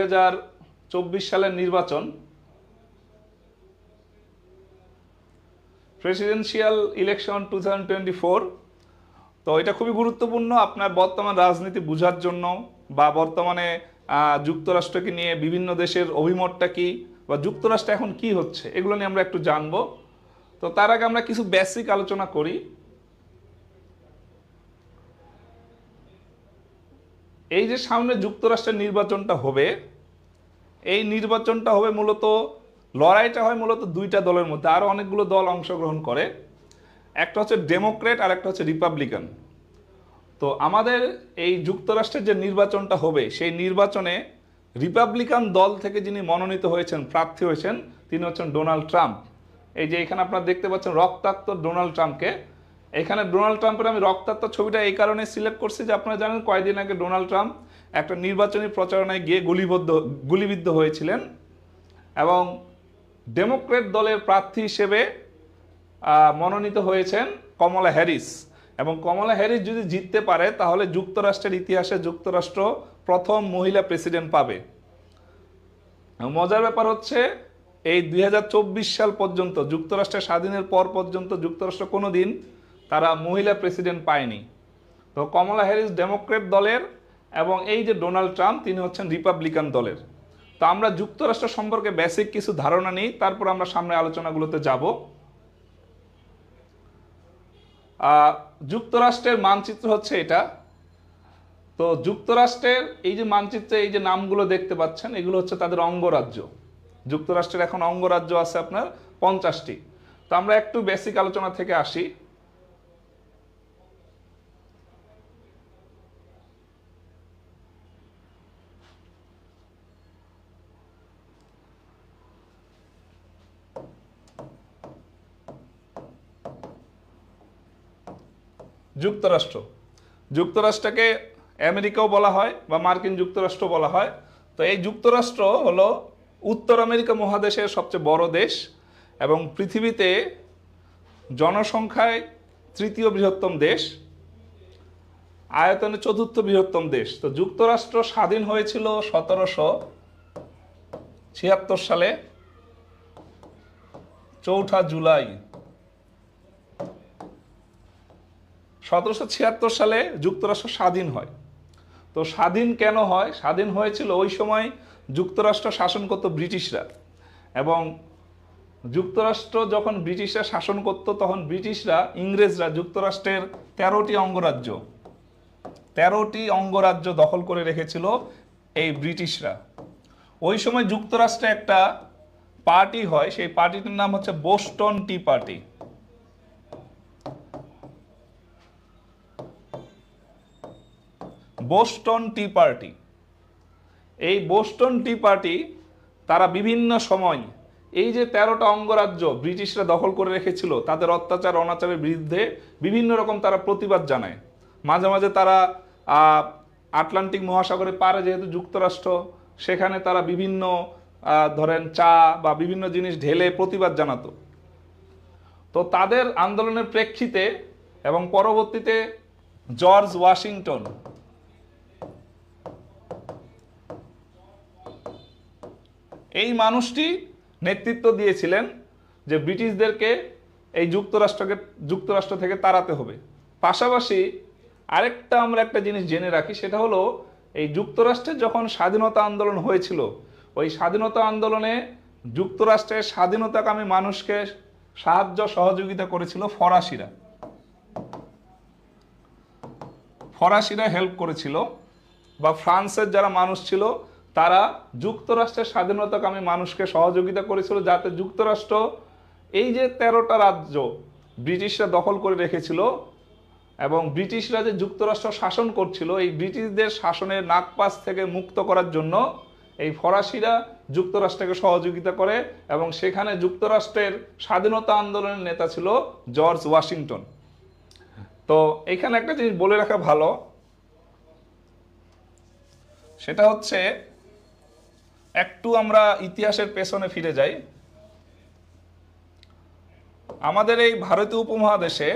2024 সালের নির্বাচন, presidential election 2024। তো এটা খুবই গুরুত্বপূর্ণ আপনার বর্তমান রাজনীতি বোঝার জন্য, বা বর্তমানে যুক্তরাষ্ট্রকে নিয়ে বিভিন্ন দেশের অভিমতটা কি, বা যুক্তরাষ্ট্রে এখন কি হচ্ছে, এগুলো নিয়ে আমরা একটু জানবো। তো তার আগে আমরা কিছু বেসিক আলোচনা করি। এই যে সামনে যুক্তরাষ্ট্রের নির্বাচনটা হবে, এই নির্বাচনটা হবে মূলত, লড়াইটা হয় মূলত দুইটা দলের মধ্যে, আরও অনেকগুলো দল অংশগ্রহণ করে। একটা হচ্ছে ডেমোক্রেট আর একটা হচ্ছে রিপাবলিকান। তো আমাদের এই যুক্তরাষ্ট্রের যে নির্বাচনটা হবে, সেই নির্বাচনে রিপাবলিকান দল থেকে যিনি মনোনীত হয়েছেন, প্রার্থী হয়েছেন, তিনি হচ্ছেন ডোনাল্ড ট্রাম্প। এই যে এখানে আপনারা দেখতে পাচ্ছেন রক্তাক্ত ডোনাল্ড ট্রাম্পকে। এখানে ডোনাল্ড ট্রাম্পের আমি রক্তাক্ত ছবিটা এই কারণে সিলেক্ট করছি যে আপনারা জানেন কয়েকদিন আগে ডোনাল্ড ট্রাম্প একটা নির্বাচনী প্রচারণায় গিয়ে গুলিবিদ্ধ হয়েছিলেন, এবং ডেমোক্রেট দলের প্রার্থী হিসেবে মনোনীত হয়েছেন কমলা হ্যারিস। এবং কমলা হ্যারিস যদি জিততে পারে তাহলে যুক্তরাষ্ট্রের ইতিহাসে যুক্তরাষ্ট্র প্রথম মহিলা প্রেসিডেন্ট পাবে। মজার ব্যাপার হচ্ছে এই 2024 সাল পর্যন্ত, যুক্তরাষ্ট্রের স্বাধীনের পর পর্যন্ত যুক্তরাষ্ট্র কোনো দিন তারা মহিলা প্রেসিডেন্ট পায়নি। তো কমলা হ্যারিস ডেমোক্রেট দলের, এবং এই যে ডোনাল্ড ট্রাম্প তিনি হচ্ছেন রিপাবলিকান দলের। তো আমরা যুক্তরাষ্ট্র সম্পর্কে বেসিক কিছু ধারণা নিই, তারপর আমরা সামনে আলোচনাগুলোতে যাব। যুক্তরাষ্ট্রের মানচিত্র হচ্ছে এটা। তো যুক্তরাষ্ট্রের এই যে মানচিত্রে এই যে নামগুলো দেখতে পাচ্ছেন, এগুলো হচ্ছে তাদের অঙ্গরাজ্য। যুক্তরাষ্ট্রের এখন অঙ্গরাজ্য আছে আপনার 50টি। তো আমরা একটু বেসিক আলোচনা থেকে আসি। যুক্তরাষ্ট্রকে আমেরিকাও বলা হয় বা মার্কিন যুক্তরাষ্ট্র বলা হয়। তো এই যুক্তরাষ্ট্র হলো উত্তর আমেরিকা মহাদেশের সবচেয়ে বড় দেশ, এবং পৃথিবীতে জনসংখ্যায় তৃতীয় বৃহত্তম দেশ, আয়তনে চতুর্থ বৃহত্তম দেশ। তো যুক্তরাষ্ট্র স্বাধীন হয়েছিল 1776 সালে 4 জুলাই। 1776 সালে যুক্তরাষ্ট্র স্বাধীন হয়। তো স্বাধীন কেন হয়? স্বাধীন হয়েছিল ওই সময় যুক্তরাষ্ট্র শাসন করত ব্রিটিশরা, এবং যুক্তরাষ্ট্র যখন ব্রিটিশরা শাসন করত তখন ইংরেজরা যুক্তরাষ্ট্রের 13টি অঙ্গরাজ্য দখল করে রেখেছিল এই ব্রিটিশরা। ওই সময় যুক্তরাষ্ট্রে একটা পার্টি হয়, সেই পার্টিটার নাম হচ্ছে Boston tea party. Boston tea party, এই বোস্টন টি পার্টি তারা বিভিন্ন সময় এই যে 13টা অঙ্গরাজ্য ব্রিটিশরা দখল করে রেখেছিল তাদের অত্যাচার অনাচারের বিরুদ্ধে বিভিন্ন রকম তারা প্রতিবাদ জানায়। মাঝে মাঝে তারা আটলান্টিক মহাসাগরের পারে, যেহেতু যুক্তরাষ্ট্র, সেখানে তারা বিভিন্ন ধরেন চা বা বিভিন্ন জিনিস ঢেলে প্রতিবাদ জানাতো। তো তাদের আন্দোলনের প্রেক্ষিতে এবং পরবর্তীতে জর্জ ওয়াশিংটন এই মানুষটি নেতৃত্ব দিয়েছিলেন যে ব্রিটিশদেরকে এই যুক্তরাষ্ট্র থেকে তাড়াতে হবে। পাশাপাশি আরেকটা আমরা একটা জিনিস জেনে রাখি, সেটা হলো এই যুক্তরাষ্ট্রের যখন স্বাধীনতা আন্দোলন হয়েছিল, ওই স্বাধীনতা আন্দোলনে যুক্তরাষ্ট্রের স্বাধীনতাকামী মানুষকে সাহায্য সহযোগিতা করেছিল ফরাসিরা হেল্প করেছিল, বা ফ্রান্সের যারা মানুষ ছিল তারা যুক্তরাষ্ট্রের স্বাধীনতাকামী মানুষকে সহযোগিতা করেছিল, যাতে যুক্তরাষ্ট্র এই যে 13টা রাজ্য ব্রিটিশরা দখল করে রেখেছিল এবং ব্রিটিশরা যে যুক্তরাষ্ট্র শাসন করছিল, এই ব্রিটিশদের শাসনের নাগপাশ থেকে মুক্ত করার জন্য এই ফরাসিরা যুক্তরাষ্ট্রকে সহযোগিতা করে, এবং সেখানে যুক্তরাষ্ট্রের স্বাধীনতা আন্দোলনের নেতা ছিল জর্জ ওয়াশিংটন। তো এখানে একটা জিনিস বলে রাখা ভালো, সেটা হচ্ছে একটু আমরা ইতিহাসের পেছনে ফিরে যাই। আমাদের এই ভারতীয় উপমহাদেশে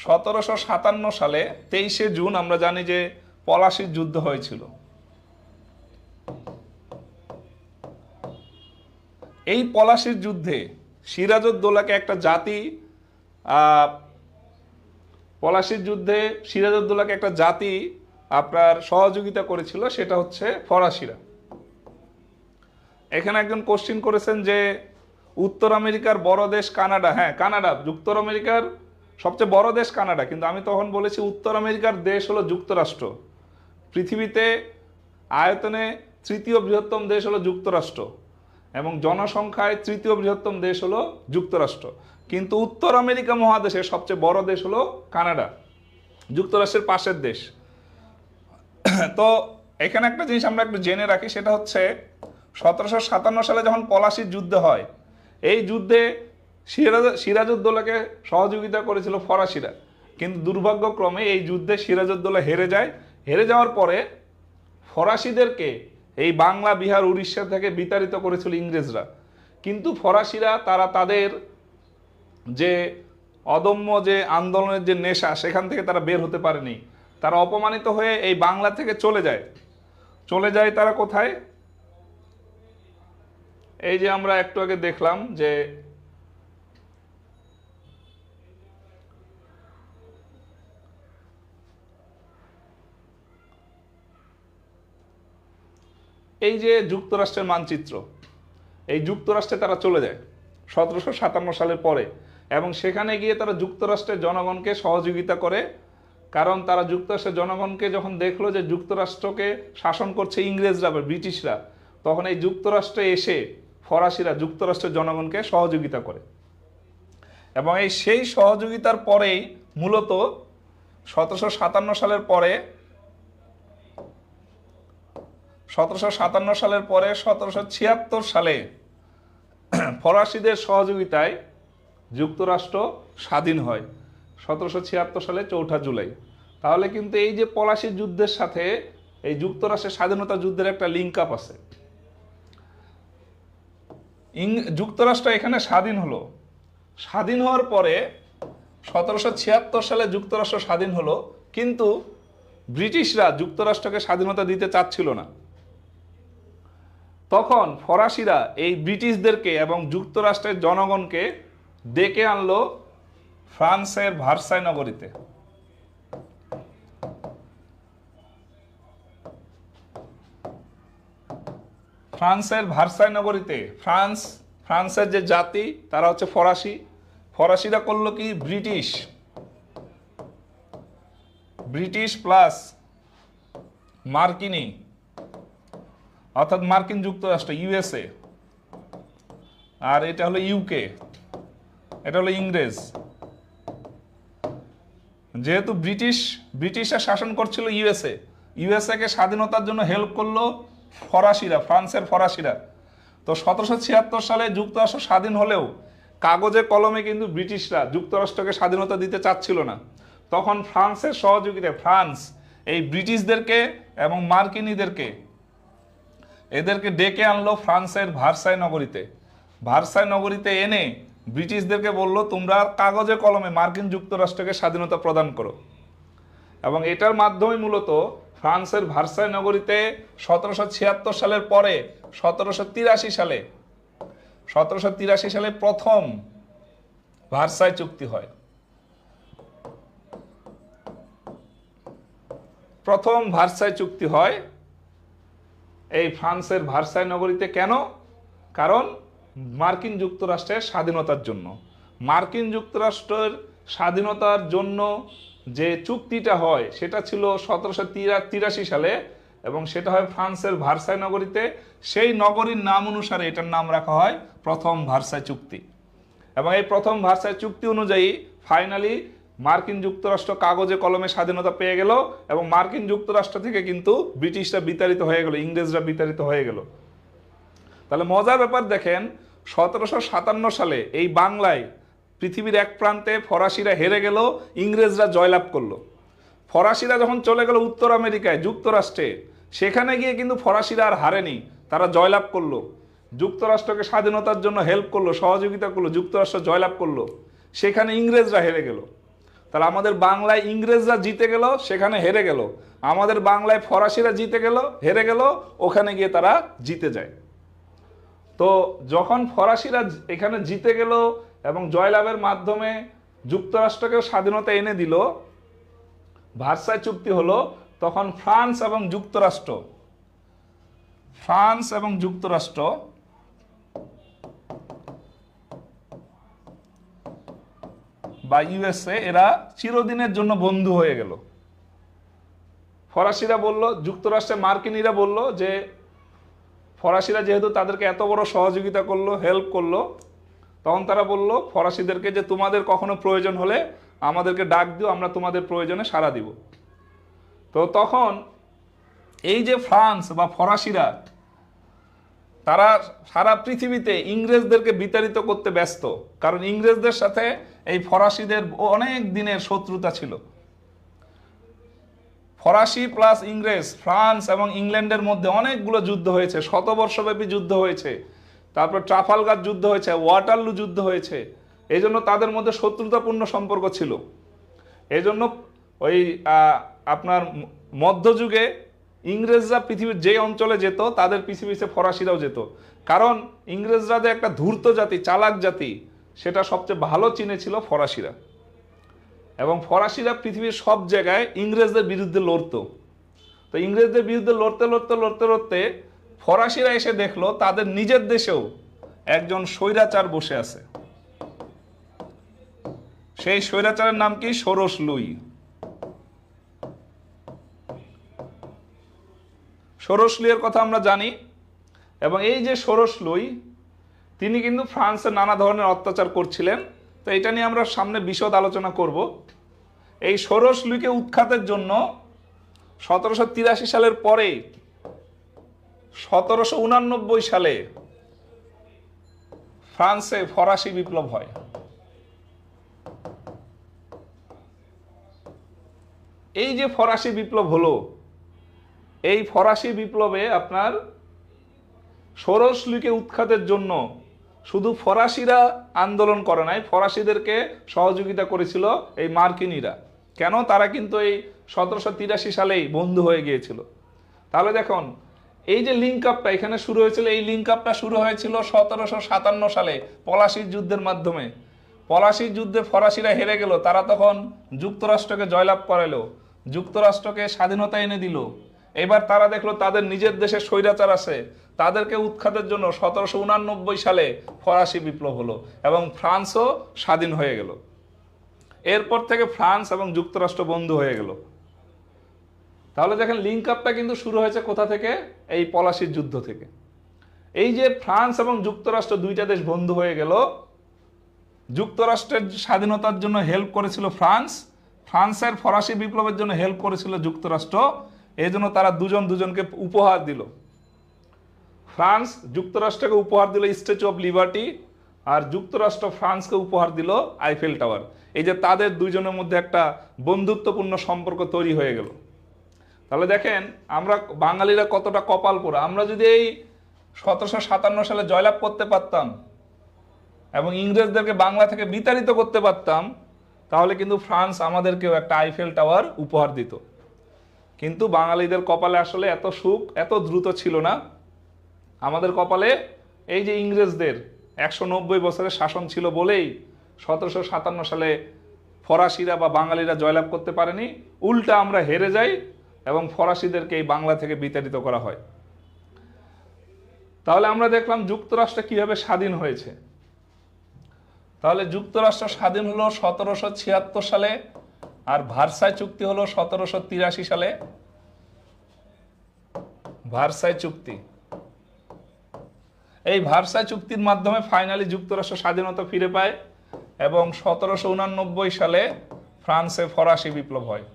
1757 সালে 23শে জুন আমরা জানি যে পলাশির যুদ্ধ হয়েছিল। এই পলাশির যুদ্ধে সিরাজউদ্দৌলাকে একটা জাতি পলাশির যুদ্ধে সিরাজউদ্দৌলাকে একটা জাতি আপনার সহযোগিতা করেছিল, সেটা হচ্ছে ফরাসিরা। এখানে একজন কোশ্চিন করেছেন যে উত্তর আমেরিকার বড় দেশ কানাডা। হ্যাঁ, কানাডা উত্তর আমেরিকার সবচেয়ে বড় দেশ কানাডা, কিন্তু আমি তখন বলেছি উত্তর আমেরিকার দেশ হলো যুক্তরাষ্ট্র। পৃথিবীতে আয়তনে তৃতীয় বৃহত্তম দেশ হলো যুক্তরাষ্ট্র এবং জনসংখ্যায় তৃতীয় বৃহত্তম দেশ হলো যুক্তরাষ্ট্র, কিন্তু উত্তর আমেরিকা মহাদেশের সবচেয়ে বড় দেশ হলো কানাডা, যুক্তরাষ্ট্রের পাশের দেশ। তো এখানে একটা জিনিস আমরা একটু জেনে রাখি, সেটা হচ্ছে 1757 সালে যখন পলাশির যুদ্ধ হয়, এই যুদ্ধে সিরাজউদ্দৌলাকে সহযোগিতা করেছিল ফরাসিরা, কিন্তু দুর্ভাগ্যক্রমে এই যুদ্ধে সিরাজউদ্দৌলা হেরে যায়। হেরে যাওয়ার পরে ফরাসিদেরকে এই বাংলা, বিহার, উড়িষ্যা থেকে বিতাড়িত করেছিল ইংরেজরা, কিন্তু ফরাসিরা তাদের যে অদম্য যে আন্দোলনের যে নেশা, সেখান থেকে তারা বের হতে পারেনি। তারা অপমানিত হয়ে এই বাংলা থেকে চলে যায় তারা কোথায়? এই যে আমরা একটু আগে দেখলাম যে এই যে যুক্তরাষ্ট্রের মানচিত্র, এই যুক্তরাষ্ট্রে তারা চলে যায় 1757 সালের পরে, এবং সেখানে গিয়ে তারা যুক্তরাষ্ট্রের জনগণকে সহযোগিতা করে। কারণ তারা যুক্তরাষ্ট্রের জনগণকে যখন দেখলো যে যুক্তরাষ্ট্রকে শাসন করছে ইংরেজরা বা ব্রিটিশরা, তখন এই যুক্তরাষ্ট্রে এসে ফরাসিরা যুক্তরাষ্ট্রের জনগণকে সহযোগিতা করে। এবং সেই সহযোগিতার পরেই মূলত 1757 সালের পরে 1776 সালে ফরাসিদের সহযোগিতায় যুক্তরাষ্ট্র স্বাধীন হয় 1776 সালে 4 জুলাই। তাহলে কিন্তু এই যে পলাশির যুদ্ধের সাথে এই যুক্তরাষ্ট্রের স্বাধীনতা যুদ্ধের একটা লিঙ্ক আপ আছে। যুক্তরাষ্ট্র এখানে স্বাধীন হলো, স্বাধীন হওয়ার পরে 1776 সালে যুক্তরাষ্ট্র স্বাধীন হলো, কিন্তু ব্রিটিশরা যুক্তরাষ্ট্রকে স্বাধীনতা দিতে চাচ্ছিল না। তখন ফরাসিরা এই ব্রিটিশদেরকে এবং যুক্তরাষ্ট্রের জনগণকে ডেকে আনলো ফ্রান্সের ভার্সাই নগরীতে। ফ্রান্সের ভার্সাই নগরীতে ফ্রান্সের যে জাতি তারা হচ্ছে ফরাসিরা করলো কি, ব্রিটিশ প্লাস মার্কিনী, অর্থাৎ মার্কিন যুক্তরাষ্ট্র ইউএসএ, আর এটা হলো ইউকে, এটা হলো ইংরেজ। যেহেতু ব্রিটিশরা শাসন করছিল ইউএসএ কে স্বাধীনতার জন্য হেল্প করলো ফ্রান্সের ফরাসিরা। তো 1776 সালে যুক্তরাষ্ট্র স্বাধীন হলেও কাগজে কলমে কিন্তু ব্রিটিশরা যুক্তরাষ্ট্রকে স্বাধীনতা দিতে চাচ্ছিল না। তখন ফ্রান্সের সহযোগিতায় ফ্রান্স এই ব্রিটিশদেরকে এবং মার্কিনীদেরকে এদেরকে ডেকে আনলো ফ্রান্সের ভার্সাই নগরীতে এনে ব্রিটিশদেরকে বলল, তোমরা কাগজে কলমে মার্কিন যুক্তরাষ্ট্রকে স্বাধীনতা প্রদান করো। এবং এটার মাধ্যমে মূলত ফ্রান্সের ভার্সাই নগরীতে 1776 সালের পরে 1783 সালে প্রথম ভার্সাই চুক্তি হয়। প্রথম ভার্সাই চুক্তি হয় এই ফ্রান্সের ভার্সাই নগরীতে। কেন? কারণ মার্কিন যুক্তরাষ্ট্রের স্বাধীনতার জন্য। মার্কিন যুক্তরাষ্ট্রের স্বাধীনতার জন্য যে চুক্তিটা হয় সেটা ছিল 1783 সালে, এবং সেটা হয় ফ্রান্সের ভার্সাই নগরীতে। সেই নগরীর নাম অনুসারে এটার নাম রাখা হয় প্রথম ভার্সাই চুক্তি। এবং এই প্রথম ভার্সাই চুক্তি অনুযায়ী ফাইনালি মার্কিন যুক্তরাষ্ট্র কাগজে কলমে স্বাধীনতা পেয়ে গেল, এবং মার্কিন যুক্তরাষ্ট্র থেকে কিন্তু ব্রিটিশরা বিতাড়িত হয়ে গেল, ইংরেজরা বিতাড়িত হয়ে গেল। তাহলে মজার ব্যাপার দেখেন, 1757 সালে এই বাংলায় পৃথিবীর এক প্রান্তে ফরাসিরা হেরে গেল, ইংরেজরা জয়লাভ করলো। ফরাসিরা যখন চলে গেল উত্তর আমেরিকায়, যুক্তরাষ্ট্রে, সেখানে গিয়ে কিন্তু ফরাসিরা আর হারেনি, তারা জয়লাভ করলো, যুক্তরাষ্ট্রকে স্বাধীনতার জন্য হেল্প করলো, সহযোগিতা করলো, যুক্তরাষ্ট্র জয়লাভ করলো। সেখানে ইংরেজরা হেরে গেল। তাহলে আমাদের বাংলায় ইংরেজরা জিতে গেল, সেখানে হেরে গেল। আমাদের বাংলায় ফরাসিরা জিতে গেল, হেরে গেল, ওখানে গিয়ে তারা জিতে যায়। তো যখন ফরাসিরা এখানে জিতে গেল এবং জয়লাভের মাধ্যমে যুক্তরাষ্ট্রকেও স্বাধীনতা এনে দিল, ভার্সাই চুক্তি হলো, তখন ফ্রান্স এবং যুক্তরাষ্ট্র বা ইউএসএ এরা চিরদিনের জন্য বন্ধু হয়ে গেল। ফরাসিরা বলল, যুক্তরাষ্ট্রের মার্কিনীরা বলল যে ফরাসিরা যেহেতু তাদেরকে এত বড় সহযোগিতা করলো, হেল্প করলো, তখন তারা বলল ফরাসিদেরকে যে তোমাদের কখনো প্রয়োজন হলে আমাদেরকে ডাক দিও, আমরা তোমাদের প্রয়োজনে সাড়া দিব। তো তখন এই যে ফ্রান্স বা ফরাসিরা তারা সারা পৃথিবীতে ইংরেজদেরকে বিতাড়িত করতে ব্যস্ত, কারণ ইংরেজদের সাথে এই ফরাসিদের অনেক দিনের শত্রুতা ছিল। ফরাসি প্লাস ইংরেজ, ফ্রান্স এবং ইংল্যান্ডের মধ্যে অনেকগুলো যুদ্ধ হয়েছে, শতবর্ষব্যাপী যুদ্ধ হয়েছে, তারপর ট্রাফালগার যুদ্ধ হয়েছে, ওয়াটারলু যুদ্ধ হয়েছে। এই জন্য তাদের মধ্যে শত্রুতাপূর্ণ সম্পর্ক ছিল। এই জন্য ওই আপনার মধ্যযুগে ইংরেজরা পৃথিবীর যে অঞ্চলে যেত তাদের পিছে পিছে ফরাসিরাও যেত, কারণ ইংরেজরা যে একটা ধূর্ত জাতি, চালাক জাতি, সেটা সবচেয়ে ভালো চিনেছিল ফরাসিরা। এবং ফরাসিরা পৃথিবীর সব জায়গায় ইংরেজদের বিরুদ্ধে লড়তো। তো ইংরেজদের বিরুদ্ধে লড়তে লড়তে লড়তে লড়তে ফরাসিরা এসে দেখলো তাদের নিজের দেশেও একজন স্বৈরাচার বসে আছে। সেই স্বৈরাচারের নাম কি? ষোড়শ লুই। ষোড়শ লুইয়ের কথা আমরা জানি। এবং এই যে ষোড়শ লুই, তিনি কিন্তু ফ্রান্সে নানা ধরনের অত্যাচার করছিলেন। তো এটা নিয়ে আমরা সামনে বিশদ আলোচনা করব। এই ষোড়শ লুইকে উৎখাতের জন্য 1783 সালের পরে 1789 সালে ফ্রান্সে ফরাসি বিপ্লব হয়। এই যে ফরাসি বিপ্লব হলো, এই ফরাসি বিপ্লবে আপনার ষোড়শ লুইকে উৎখাতের জন্য শুধু ফরাসিরা আন্দোলন করে নাই, ফরাসিদেরকে সহযোগিতা করেছিল এই মার্কিনীরা। কেন? তারা কিন্তু এই 1783 সালেই বন্ধু হয়ে গিয়েছিল। তাহলে দেখুন, এই যে লিঙ্ক আপটা এখানে শুরু হয়েছিল, এই লিঙ্ক আপটা শুরু হয়েছিল 1757 সালে পলাশির যুদ্ধের মাধ্যমে। পলাশির যুদ্ধে ফরাসিরা হেরে গেল, তারা তখন যুক্তরাষ্ট্রকে জয়লাভ করালো, যুক্তরাষ্ট্রকে স্বাধীনতা এনে দিল। এবার তারা দেখলো তাদের নিজের দেশে স্বৈরাচার আছে, তাদেরকে উৎখাতের জন্য 1789 সালে ফরাসি বিপ্লব হলো এবং ফ্রান্সও স্বাধীন হয়ে গেল। এরপর থেকে ফ্রান্স এবং যুক্তরাষ্ট্র বন্ধু হয়ে গেল। তাহলে দেখেন লিঙ্ক আপটা কিন্তু শুরু হয়েছে কোথা থেকে? এই পলাশির যুদ্ধ থেকে। এই যে ফ্রান্স এবং যুক্তরাষ্ট্র দুইটা দেশ বন্ধু হয়ে গেল, যুক্তরাষ্ট্রের স্বাধীনতার জন্য হেল্প করেছিল ফ্রান্স, ফ্রান্সের ফরাসি বিপ্লবের জন্য হেল্প করেছিল যুক্তরাষ্ট্র। এই জন্য তারা দুজনকে উপহার দিল। ফ্রান্স যুক্তরাষ্ট্রকে উপহার দিল স্ট্যাচু অফ লিবার্টি, আর যুক্তরাষ্ট্র ফ্রান্সকে উপহার দিল আইফেল টাওয়ার। এই যে তাদের দুইজনের মধ্যে একটা বন্ধুত্বপূর্ণ সম্পর্ক তৈরি হয়ে গেল। তাহলে দেখেন আমরা বাঙালিরা কতটা কপাল পোড়া। আমরা যদি এই 1757 সালে জয়লাভ করতে পারতাম এবং ইংরেজদেরকে বাংলা থেকে বিতাড়িত করতে পারতাম, তাহলে কিন্তু ফ্রান্স আমাদেরকেও একটা আইফেল টাওয়ার উপহার দিত। কিন্তু বাঙালিদের কপালে আসলে এত সুখ এত দ্রুত ছিল না। আমাদের কপালে এই যে ইংরেজদের 190 বছরের শাসন ছিল বলেই 1757 সালে ফরাসিরা বা বাঙালিরা জয়লাভ করতে পারেনি। উল্টা আমরা হেরে যাই এবং ফরাসিদেরকে এই বাংলা থেকে বিতাড়িত করা হয়। তাহলে আমরা দেখলাম যুক্তরাষ্ট্র কিভাবে স্বাধীন হয়েছে। তাহলে যুক্তরাষ্ট্র স্বাধীন হলো 1776 সালে, আর ভার্সাই চুক্তি হলো 1783 সালে। ভার্সাই চুক্তি, এই ভার্সাই চুক্তির মাধ্যমে ফাইনালি যুক্তরাষ্ট্র স্বাধীনতা ফিরে পায় এবং 1789 সালে ফ্রান্সে ফরাসি বিপ্লব হয়।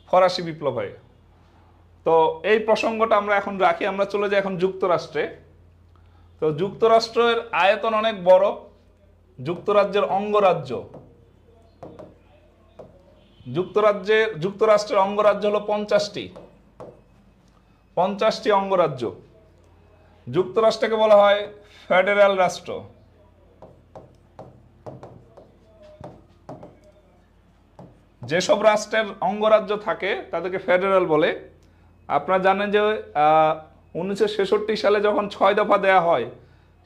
ফরাসি বিপ্লব হয়। তো এই প্রসঙ্গটা আমরা এখন রাখি, আমরা চলে যাই এখন যুক্তরাষ্ট্রে। তো যুক্তরাষ্ট্রের আয়তন অনেক বড়। যুক্তরাজ্যের অঙ্গরাজ্য, যুক্তরাষ্ট্রের অঙ্গরাজ্য হলো 50টি অঙ্গরাজ্য। যুক্তরাষ্ট্রকে বলা হয় ফেডারেল রাষ্ট্র। যেসব রাষ্ট্রের অঙ্গরাজ্য থাকে তাদেরকে ফেডারেল বলে, আপনারা জানেন যে 1966 সালে যখন 6 দফা দেয়া হয়,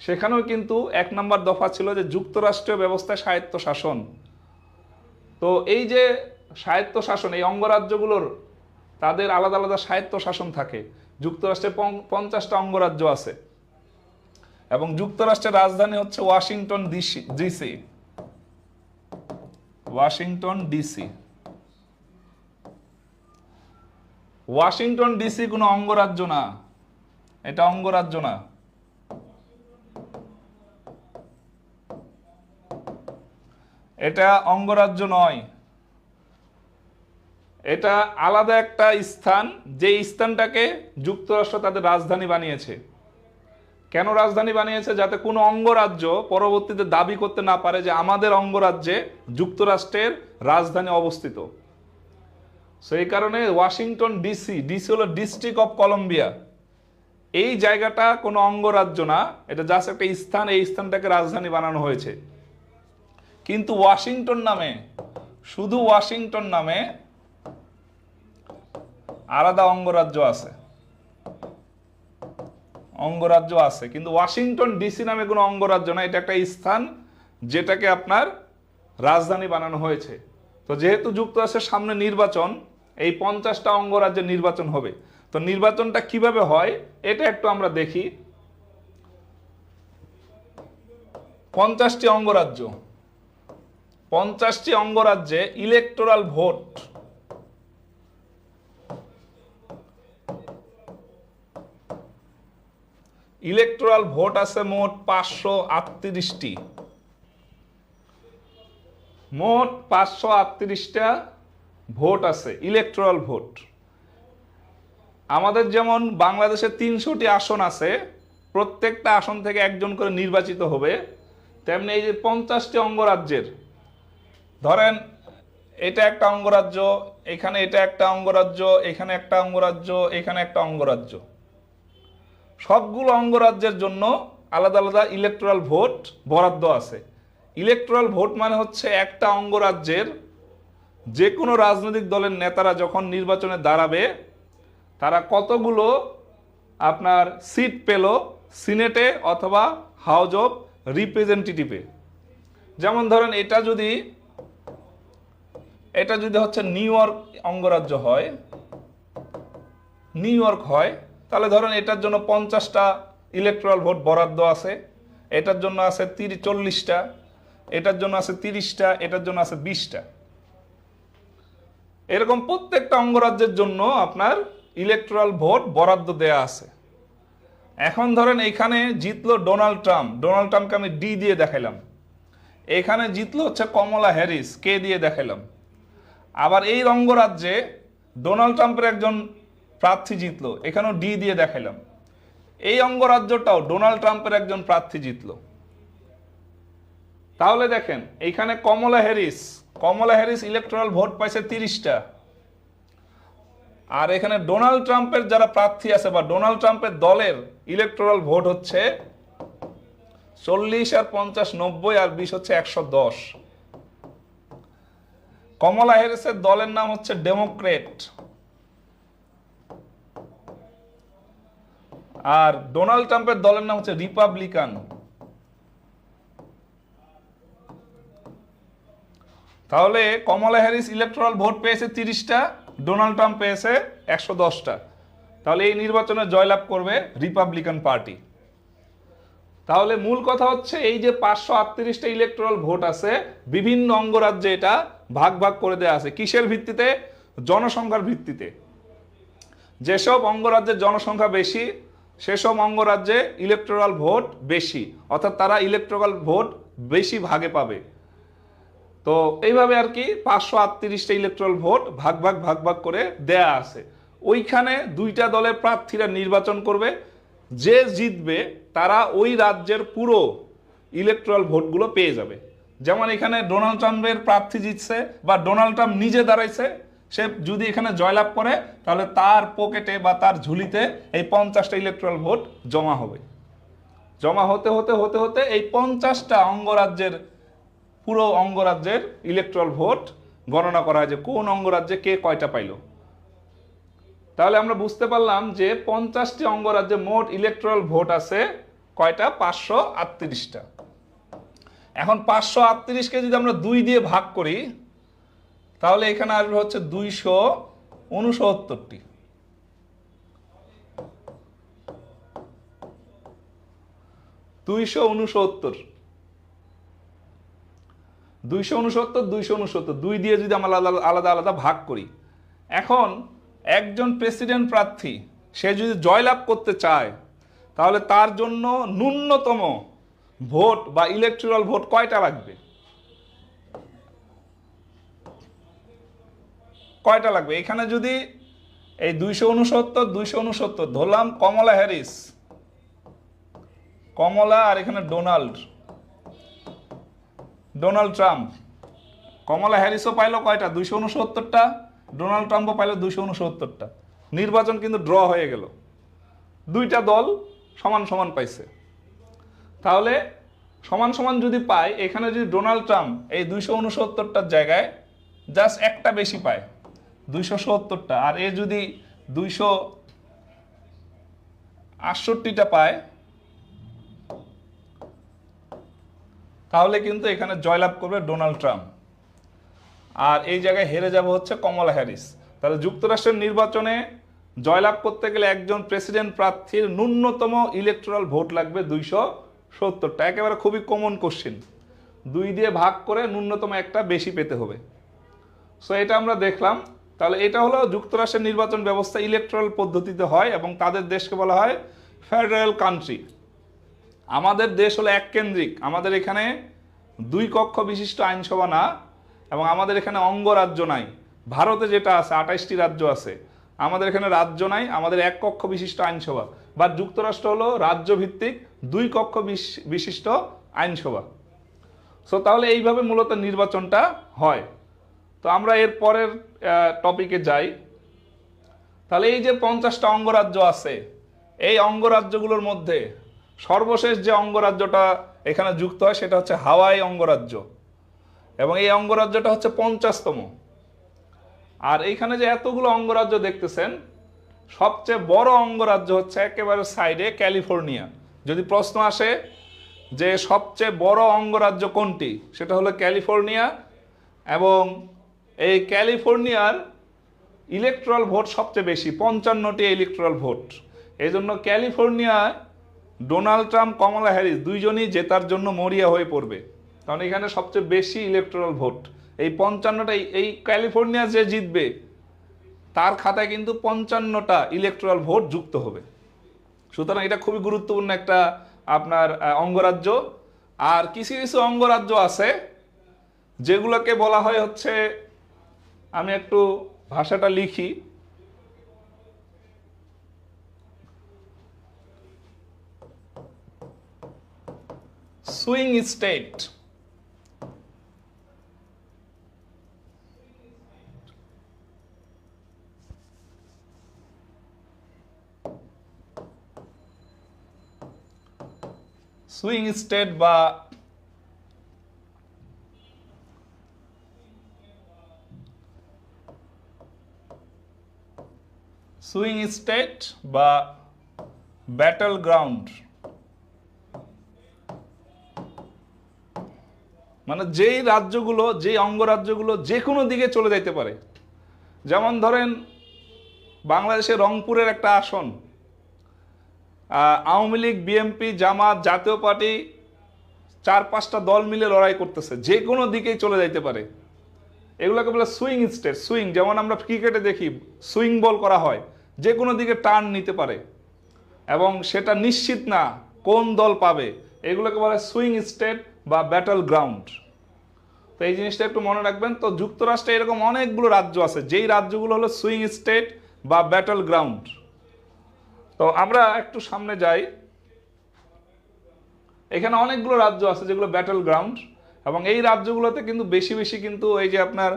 সেখানেও কিন্তু 1 নম্বর দফা ছিল যে যুক্তরাষ্ট্রীয় ব্যবস্থায় স্বায়ত্তশাসন। তো এই যে স্বায়ত্তশাসন, এই অঙ্গরাজ্যগুলোর তাদের আলাদা আলাদা স্বায়ত্তশাসন থাকে। যুক্তরাষ্ট্রে 50টা অঙ্গরাজ্য আছে এবং যুক্তরাষ্ট্রের রাজধানী হচ্ছে Washington DC. Washington DC. Washington DC কোনো অঙ্গরাজ্য না, এটা অঙ্গরাজ্য না। এটা অঙ্গরাজ্য নয়, এটা আলাদা একটা স্থান, যে স্থানটাকে যুক্তরাষ্ট্র তাদের রাজধানী বানিয়েছে। কেন রাজধানী বানিয়েছে? যাতে কোনো অঙ্গরাজ্য পরবর্তীতে দাবি করতে না পারে যে আমাদের অঙ্গরাজ্যে যুক্তরাষ্ট্রের রাজধানী অবস্থিত। সেই কারণে ওয়াশিংটন ডিসি, ডিসি হলো ডিস্ট্রিক্ট অফ কলম্বিয়া। এই জায়গাটা কোনো অঙ্গরাজ্য না, এটা জাস্ট একটা স্থান, এই স্থানটাকে রাজধানী বানানো হয়েছে। কিন্তু ওয়াশিংটন নামে, শুধু ওয়াশিংটন নামে আলাদা অঙ্গরাজ্য আছে, অঙ্গরাজ্য আছে, কিন্তু ওয়াশিংটন ডিসি নামে কোনো অঙ্গরাজ্য না। এটা একটা স্থান যেটাকে আপনার রাজধানী বানানো হয়েছে। তো যেহেতু যুক্তরাষ্ট্রের সামনে নির্বাচন, এই 50টা অঙ্গরাজ্যের নির্বাচন হবে। তো নির্বাচনটা কিভাবে হয় এটা একটু আমরা দেখি। 50টি অঙ্গরাজ্য, 50টি অঙ্গরাজ্যে ইলেকটোরাল ভোট, ইলেকটোরাল ভোট আছে মোট 538টি। মোট 538টা ভোট আছে, ইলেকটোরাল ভোট। আমাদের যেমন বাংলাদেশে 300টি আসন আছে, প্রত্যেকটা আসন থেকে একজন করে নির্বাচিত হবে, তেমনি এই যে 50টি অঙ্গরাজ্যের, ধরেন এটা একটা অঙ্গরাজ্য, এখানে এটা একটা অঙ্গরাজ্য, এখানে একটা অঙ্গরাজ্য, এখানে একটা অঙ্গরাজ্য, সবগুলো অঙ্গরাজ্যের জন্য আলাদা আলাদা ইলেকটোরাল ভোট বরাদ্দ আছে। ইলেকটোরাল ভোট মানে হচ্ছে একটা অঙ্গরাজ্যের যে কোনো রাজনৈতিক দলের নেতারা যখন নির্বাচনে দাঁড়াবে, তারা কতগুলো আপনার সিট পেল সিনেটে অথবা হাউস অফ রিপ্রেজেন্টেটিভে। যেমন ধরেন এটা যদি হচ্ছে নিউ ইয়র্ক অঙ্গরাজ্য হয়, নিউ ইয়র্ক হয়, তাহলে ধরেন এটার জন্য 50টা ইলেকটোরাল ভোট বরাদ্দ আছে, এটার জন্য আছে 40টা, এটার জন্য আছে 30টা, এটার জন্য আছে 20টা। এরকম প্রত্যেকটা অঙ্গরাজ্যের জন্য আপনার ইলেকটোরাল ভোট বরাদ্দ দেয়া আছে। এখন ধরেন এখানে জিতলো ডোনাল্ড ট্রাম্প, ডোনাল্ড ট্রাম্পকে আমি ডি দিয়ে দেখাইলাম। এখানে জিতলো হচ্ছে কমলা হ্যারিস, কে দিয়ে দেখাইলাম। আবার এই অঙ্গরাজ্যে ডোনাল্ড ট্রাম্পের একজন প্রার্থী জিতলো, এখানেও ডি দিয়ে দেখাইলাম। এই অঙ্গরাজ্যটাও ডোনাল্ড ট্রাম্পের একজন প্রার্থী জিতলো। তাহলে দেখেন এইখানে কমলা হ্যারিস ইলেকটোরাল ভোট পাইছে 30টা, আর এখানে ডোনাল্ড ট্রাম্পের যারা প্রার্থী আছে বা ডোনাল্ড ট্রাম্পের দলের ইলেকটোরাল ভোট হচ্ছে 40 আর 50 90 আর 20 হচ্ছে 110। কমলা হ্যারিসের দলের নাম হচ্ছে ডেমোক্রেট, আর ডোনাল্ড ট্রাম্পের দলের নাম হচ্ছে রিপাবলিকান। তাহলে কমলা হ্যারিস ইলেকটোরাল ভোট পেয়েছে 30টা, ডোনাল্ড ট্রাম্প পেয়েছে 110টা। তাহলে এই নির্বাচনে জয়লাভ করবে রিপাবলিকান পার্টি। তাহলে মূল কথা হচ্ছে এই যে 538টা ইলেকটোরাল ভোট আছে, বিভিন্ন অঙ্গরাজ্যে এটা ভাগ ভাগ করে দেওয়া আছে। কিসের ভিত্তিতে? জনসংখ্যার ভিত্তিতে। যেসব অঙ্গরাজ্যের জনসংখ্যা বেশি সেসব অঙ্গরাজ্যে ইলেকটোরাল ভোট বেশি, অর্থাৎ তারা ইলেকটোরাল ভোট বেশি ভাগে পাবে। তো এইভাবে আর কি 538টা ইলেকটোরাল ভোট ভাগ ভাগ করে দেয়া আছে। ওইখানে দুইটা দলের প্রার্থীরা নির্বাচন করবে, যে জিতবে তারা ওই রাজ্যের পুরো ইলেকটোরাল ভোটগুলো পেয়ে যাবে। যেমন এখানে ডোনাল্ড ট্রাম্পের প্রার্থী জিতছে বা ডোনাল্ড ট্রাম্প নিজে দাঁড়াইছে, সে যদি এখানে জয়লাভ করে তাহলে তার পকেটে বা তার ঝুলিতে এই 50টা ইলেকটোরাল ভোট জমা হবে। জমা হতে হতে হতে হতে এই 50টা অঙ্গরাজ্যের পুরো অঙ্গরাজ্যের ইলেকটোরাল ভোট গণনা করা হয় যে কোন অঙ্গরাজ্যে কে কয়টা পাইল। তাহলে আমরা বুঝতে পারলাম যে 50টি অঙ্গরাজ্যে মোট ইলেকট্রাল ভোট আছে কয়টা? 538টা। এখন 538কে যদি আমরা 2 দিয়ে ভাগ করি তাহলে এখানে আসবে হচ্ছে 269টি। 269 2 দিয়ে যদি আমরা আলাদা আলাদা ভাগ করি, এখন একজন প্রেসিডেন্ট প্রার্থী সে যদি জয়লাভ করতে চায় তাহলে তার জন্য ন্যূনতম ভোট বা ইলেকট্রাল ভোট কয়টা লাগবে? কয়টা লাগবে? এখানে যদি এই 269 ধরলাম কমলা হ্যারিস, কমলা, আর এখানে ডোনাল্ড ট্রাম্প। কমলা হ্যারিসও পাইলো কয়টা? 269টা। ডোনাল্ড ট্রাম্পও পাইলো 269টা। নির্বাচন কিন্তু ড্র হয়ে গেল, দুইটা দল সমান সমান পাইছে। তাহলে সমান সমান যদি পায়, এখানে যদি ডোনাল্ড ট্রাম্প এই 269টার জায়গায় জাস্ট একটা বেশি পায়, 270টা, আর এ যদি 268টা পায়, তাহলে কিন্তু এখানে জয়লাভ করবে ডোনাল্ড ট্রাম্প, আর এই জায়গায় হেরে যাবে হচ্ছে কমলা হ্যারিস। তাহলে যুক্তরাষ্ট্রের নির্বাচনে জয়লাভ করতে গেলে একজন প্রেসিডেন্ট প্রার্থীর ন্যূনতম ইলেকট্রাল ভোট লাগবে 270টা। একেবারে খুবই কমন কোশ্চেন, 2 দিয়ে ভাগ করে ন্যূনতম একটা বেশি পেতে হবে। সো এটা আমরা দেখলাম। তাহলে এটা হলো যুক্তরাষ্ট্রের নির্বাচন ব্যবস্থা ইলেকট্রাল পদ্ধতিতে হয় এবং তাদের দেশকে বলা হয় ফেডারেল কান্ট্রি। আমাদের দেশ হলো এককেন্দ্রিক, আমাদের এখানে 2 কক্ষ বিশিষ্ট আইনসভা না, এবং আমাদের এখানে অঙ্গরাজ্য নাই। ভারতে যেটা আছে 28টি রাজ্য আছে, আমাদের এখানে রাজ্য নাই, আমাদের 1 কক্ষ বিশিষ্ট আইনসভা। বা যুক্তরাষ্ট্র হলো রাজ্যভিত্তিক 2 কক্ষ বিশিষ্ট আইনসভা। সো তাহলে এইভাবে মূলত নির্বাচনটা হয়। তো আমরা এর পরের টপিকে যাই। তাহলে এই যে 50টা অঙ্গরাজ্য আছে, এই অঙ্গরাজ্যগুলোর মধ্যে সর্বশেষ যে অঙ্গরাজ্যটা এখানে যুক্ত হয় সেটা হচ্ছে হাওয়াই অঙ্গরাজ্য, এবং এই অঙ্গরাজ্যটা হচ্ছে 50তম। আর এইখানে যে এতগুলো অঙ্গরাজ্য দেখতেছেন, সবচেয়ে বড় অঙ্গরাজ্য হচ্ছে একেবারে সাইডে ক্যালিফোর্নিয়া। যদি প্রশ্ন আসে যে সবচেয়ে বড় অঙ্গরাজ্য কোনটি, সেটা হলো ক্যালিফোর্নিয়া, এবং এই ক্যালিফোর্নিয়ার ইলেকট্রাল ভোট সবচেয়ে বেশি, 55টি ইলেকট্রাল ভোট। এই জন্য ক্যালিফোর্নিয়ায় ডোনাল্ড ট্রাম্প, কমলা হ্যারিস দুইজনই জেতার জন্য মরিয়া হয়ে পড়বে, কারণ এখানে সবচেয়ে বেশি ইলেকট্রাল ভোট। এই 55টা, এই ক্যালিফোর্নিয়া যে জিতবে তার খাতায় কিন্তু 55টা ইলেকট্রাল ভোট যুক্ত হবে। সুতরাং এটা খুবই গুরুত্বপূর্ণ একটা আপনার অঙ্গরাজ্য। আর কিছু কিছু অঙ্গরাজ্য আছে যেগুলোকে বলা হয় হচ্ছে, আমি একটু ভাষাটা লিখি, সুইং স্টেট। সুইং স্টেট বা সুইং স্টেট বা ব্যাটল গ্রাউন্ড, মানে যেই রাজ্যগুলো, যেই অঙ্গরাজ্যগুলো যে কোনো দিকে চলে যাইতে পারে। যেমন ধরেন বাংলাদেশের রংপুরের একটা আসন, আওয়ামী লীগ, বিএনপি, জামাত, জাতীয় পার্টি 4-5টা দল মিলে লড়াই করতেছে, যে কোনো দিকেই চলে যাইতে পারে। এগুলোকে বলে সুইং স্টেট। সুইং, যেমন আমরা ক্রিকেটে দেখি সুইং বল করা হয়, যে কোনো দিকে টার্ন নিতে পারে এবং সেটা নিশ্চিত না কোন দল পাবে, এগুলোকে বলে সুইং স্টেট বা ব্যাটল গ্রাউন্ড। তো এই জিনিসটা একটু মনে রাখবেন। তো যুক্তরাষ্ট্রে এরকম অনেকগুলো রাজ্য আছে যেই রাজ্যগুলো হলো সুইং স্টেট বা ব্যাটল গ্রাউন্ড। তো আমরা একটু সামনে যাই, এখানে অনেকগুলো রাজ্য আছে যেগুলো ব্যাটল গ্রাউন্ড, এবং এই রাজ্যগুলোতে কিন্তু বেশি বেশি কিন্তু এই যে আপনার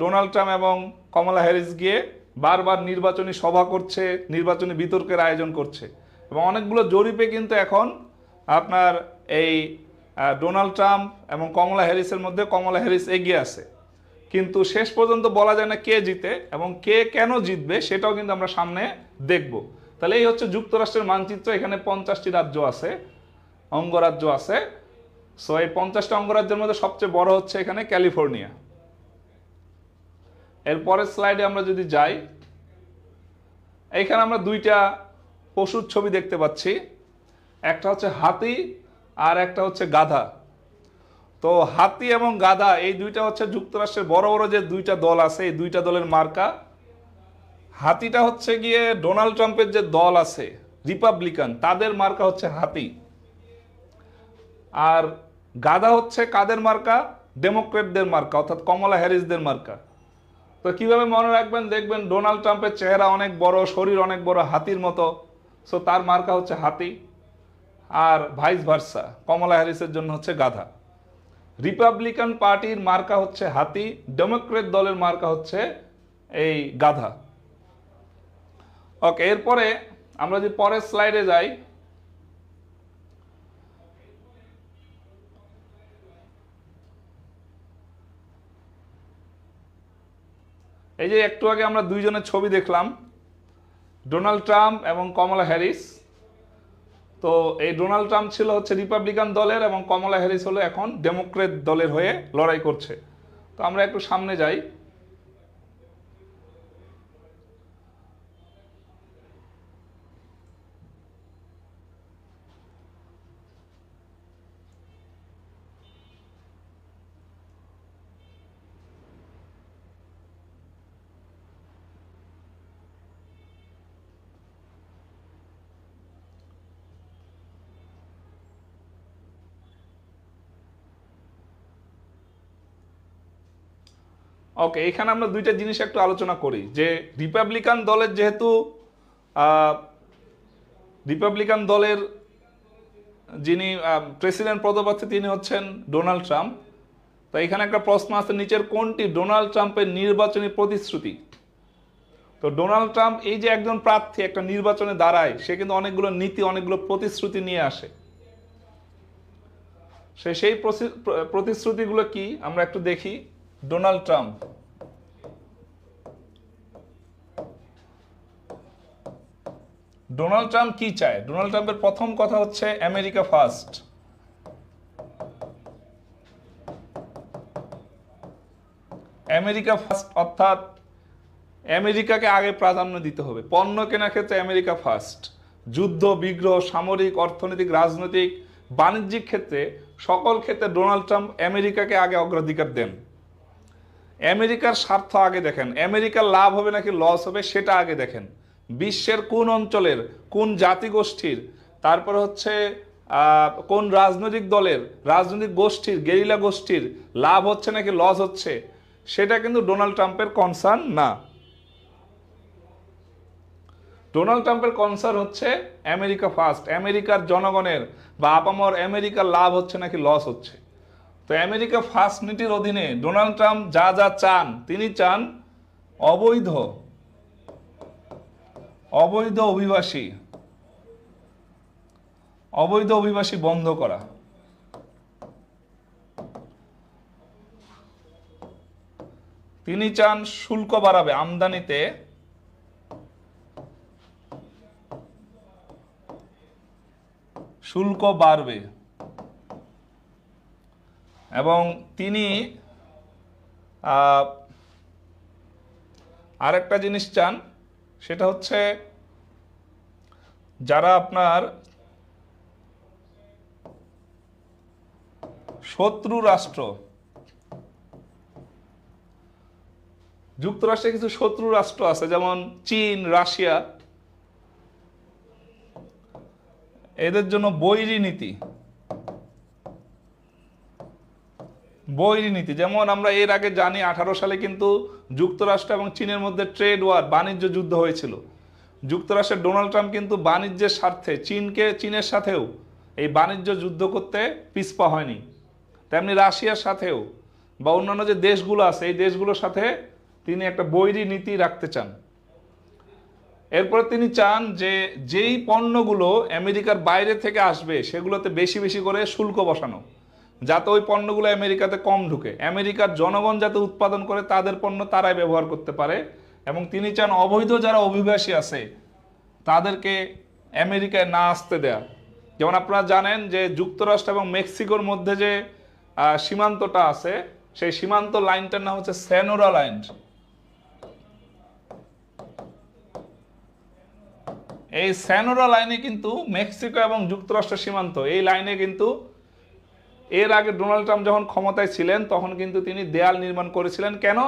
ডোনাল্ড ট্রাম্প এবং কমলা হ্যারিস গিয়ে বারবার নির্বাচনী সভা করছে, নির্বাচনী বিতর্কের আয়োজন করছে, এবং অনেকগুলো জরিপে কিন্তু এখন আপনার এই ডোনাল্ড ট্রাম্প এবং কমলা হ্যারিসের মধ্যে কমলা হ্যারিস এগিয়ে আছে। কিন্তু শেষ পর্যন্ত বলা যায় না কে জিতে এবং কে কেন জিতবে সেটাও কিন্তু আমরা সামনে দেখব। তাহলে এই হচ্ছে যুক্তরাষ্ট্রের মানচিত্র। এখানে 50টি রাজ্য আছে, অঙ্গরাজ্য আছে। সো এই 50টা অঙ্গরাজ্যের মধ্যে সবচেয়ে বড় হচ্ছে এখানে ক্যালিফোর্নিয়া। এরপরের স্লাইডে আমরা যদি যাই, এইখানে আমরা দুইটা পশুর ছবি দেখতে পাচ্ছি, একটা হচ্ছে হাতি আর একটা হচ্ছে গাধা। তো হাতি এবং গাধা এই দুইটা হচ্ছে যুক্তরাষ্ট্রের বড় বড় যে দুইটা দল আছে, এই দুইটা দলের মার্কা। হাতিটা হচ্ছে গিয়ে ডোনাল্ড ট্রাম্পের যে দল আছে রিপাবলিকান, তাদের মার্কা হচ্ছে হাতি। আর গাধা হচ্ছে কাদের মার্কা? ডেমোক্রেটদের মার্কা, অর্থাৎ কমলা হ্যারিসদের মার্কা। তো কিভাবে মনে রাখবেন? দেখবেন ডোনাল্ড ট্রাম্পের চেহারা অনেক বড়, শরীর অনেক বড়, হাতির মতো, সো তার মার্কা হচ্ছে হাতি। আর ভাইস ভার্সা, কমলা হ্যারিসের জন্য হচ্ছে গাধা। রিপাবলিকান পার্টির মার্কা হচ্ছে হাতি, ডেমোক্রেট দলের মার্কা হচ্ছে এই গাধা। ওকে, এরপরে আমরা যদি পরের স্লাইডে যাই, এই যে একটু আগে আমরা দুইজনের ছবি দেখলাম, ডোনাল্ড ট্রাম্প এবং কমলা হ্যারিস। তো এই ডোনাল্ড ট্রাম্প ছিল হচ্ছে রিপাবলিকান দলের এবং কমলা হ্যারিস হলো এখন ডেমোক্রেট দলের হয়ে লড়াই করছে। তো আমরা একটু সামনে যাই। ওকে, এখানে আমরা দুইটা জিনিস একটু আলোচনা করি যে রিপাবলিকান দলের যেহেতু রিপাবলিকান দলের যিনি প্রেসিডেন্ট পদপ্রার্থী তিনি হচ্ছেন ডোনাল্ড ট্রাম্প। তো এখানে একটা প্রশ্ন আছে, নিচের কোনটি ডোনাল্ড ট্রাম্পের নির্বাচনী প্রতিশ্রুতি? তো ডোনাল্ড ট্রাম্প এই যে একজন প্রার্থী একটা নির্বাচনে দাঁড়ায়, সে কিন্তু অনেকগুলো নীতি, অনেকগুলো প্রতিশ্রুতি নিয়ে আসে। সেই প্রতিশ্রুতিগুলো কি আমরা একটু দেখি। ডোনাল্ড ট্রাম্প কি চায়? ডোনাল্ড ট্রাম্পের প্রথম কথা হচ্ছে আমেরিকা ফার্স্ট। আমেরিকা ফার্স্ট অর্থাৎ আমেরিকাকে আগে প্রাধান্য দিতে হবে। পণ্য কেনার ক্ষেত্রে আমেরিকা ফার্স্ট। যুদ্ধ বিগ্রহ, সামরিক, অর্থনৈতিক, রাজনৈতিক, বাণিজ্যিক ক্ষেত্রে, সকল ক্ষেত্রে ডোনাল্ড ট্রাম্প আমেরিকাকে আগে অগ্রাধিকার দেন। আমেরিকার স্বার্থ আগে দেখেন, আমেরিকার লাভ হবে নাকি লস হবে সেটা আগে দেখেন। বিশ্বের কোন অঞ্চলের, কোন জাতিগোষ্ঠীর, তারপরে হচ্ছে কোন রাজনৈতিক দলের, রাজনৈতিক গোষ্ঠীর, গেরিলা গোষ্ঠীর লাভ হচ্ছে নাকি লস হচ্ছে, সেটা কিন্তু ডোনাল্ড ট্রাম্পের কনসার্ন না। ডোনাল্ড ট্রাম্পের কনসার্ন হচ্ছে আমেরিকা ফার্স্ট, আমেরিকার জনগণের বা আপামর আমেরিকার লাভ হচ্ছে নাকি লস হচ্ছে। তো আমেরিকা ফার্স্ট নীতির অধীনে ডোনাল্ড ট্রাম্প যা যা চান, তিনি চান অবৈধ অভিবাসী বন্ধ করা। তিনি চান শুল্ক বাড়াবে, আমদানিতে শুল্ক বাড়বে, এবং তিনি আরেকটা জিনিস চান, সেটা হচ্ছে যারা আপনার শত্রু রাষ্ট্র, যুক্তরাষ্ট্রে কিছু শত্রু রাষ্ট্র আছে যেমন চীন, রাশিয়া, এদের জন্য বৈরী নীতি। যেমন আমরা এর আগে জানি 18 সালে কিন্তু যুক্তরাষ্ট্র এবং চীনের মধ্যে ট্রেড ওয়ার, বাণিজ্য যুদ্ধ হয়েছিল। যুক্তরাষ্ট্রের ডোনাল্ড ট্রাম্প কিন্তু বাণিজ্যের স্বার্থে চীনের সাথেও এই বাণিজ্য যুদ্ধ করতে পিছপা হয়নি। তেমনি রাশিয়ার সাথেও বা অন্যান্য যে দেশগুলো আছে এই দেশগুলোর সাথে তিনি একটা বৈরী নীতি রাখতে চান। এরপর তিনি চান যে যেই পণ্যগুলো আমেরিকার বাইরে থেকে আসবে সেগুলোতে বেশি বেশি করে শুল্ক বসানো। যাতে ওই পণ্যগুলো আমেরিকাতে কম ঢুকে, আমেরিকার জনগণ যাতে উৎপাদন করে তাদের পণ্য তারাই ব্যবহার করতে পারে। এবং তিনি চান অবৈধ যারা অভিবাসী আছে তাদেরকে আমেরিকায় না আসতে দেয়া। যেমন আপনারা জানেন যে যুক্তরাষ্ট্র এবং মেক্সিকোর মধ্যে যে সীমান্তটা আছে, সেই সীমান্ত লাইনটার নাম হচ্ছে সেনোরা লাইন। এই সেনোরা লাইনে কিন্তু মেক্সিকো এবং যুক্তরাষ্ট্রের সীমান্ত, এই লাইনে কিন্তু এর আগে ডোনাল্ড ট্রাম্প যখন ক্ষমতায় ছিলেন তখন কিন্তু তিনি দেয়াল নির্মাণ করেছিলেন। কেন?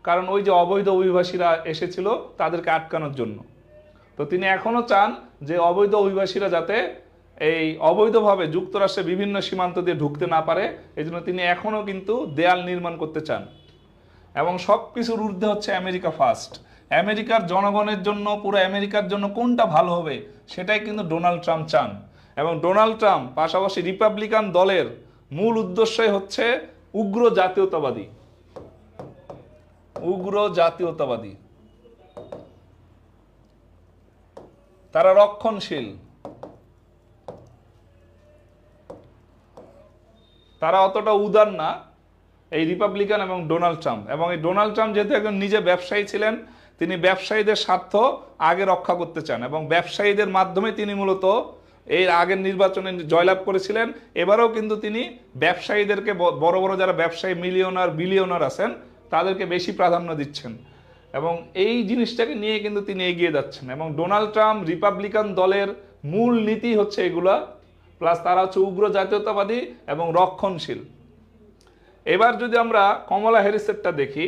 কারণ ওই যে অবৈধ অভিবাসীরা এসেছিল তাদেরকে আটকানোর জন্য। তো তিনি এখনো চান যে অবৈধ অভিবাসীরা যাতে এই অবৈধভাবে যুক্তরাষ্ট্রের বিভিন্ন সীমান্ত দিয়ে ঢুকতে না পারে, এই জন্য তিনি এখনো কিন্তু দেয়াল নির্মাণ করতে চান। এবং সব কিছুর ঊর্ধ্বে হচ্ছে আমেরিকা ফার্স্ট। আমেরিকার জনগণের জন্য, পুরো আমেরিকার জন্য কোনটা ভালো হবে সেটাই কিন্তু ডোনাল্ড ট্রাম্প চান। এবং ডোনাল্ড ট্রাম্প পাশাপাশি রিপাবলিকান দলের মূল উদ্দেশ্যই হচ্ছে উগ্র জাতীয়তাবাদী। উগ্র জাতীয়তাবাদী, তারা রক্ষণশীল, তারা অতটা উদার না এই রিপাবলিকান এবং ডোনাল্ড ট্রাম্প। এবং এই ডোনাল্ড ট্রাম্প যেহেতু একজন নিজে ব্যবসায়ী ছিলেন, তিনি ব্যবসায়ীদের স্বার্থ আগে রক্ষা করতে চান এবং ব্যবসায়ীদের মাধ্যমে তিনি মূলত এই আগের নির্বাচনে জয়লাভ করেছিলেন। এবারেও কিন্তু তিনি ব্যবসায়ীদেরকে, বড় বড় যারা ব্যবসায়ী মিলিয়নার বিলিয়নার আছেন তাদেরকে বেশি প্রাধান্য দিচ্ছেন এবং এই জিনিসটাকে নিয়ে কিন্তু তিনি এগিয়ে যাচ্ছেন। এবং ডোনাল্ড ট্রাম্প রিপাবলিকান দলের মূল নীতি হচ্ছে এগুলা, প্লাস তারা হচ্ছে উগ্র জাতীয়তাবাদী এবং রক্ষণশীল। এবার যদি আমরা কমলা হ্যারিসেরটা দেখি,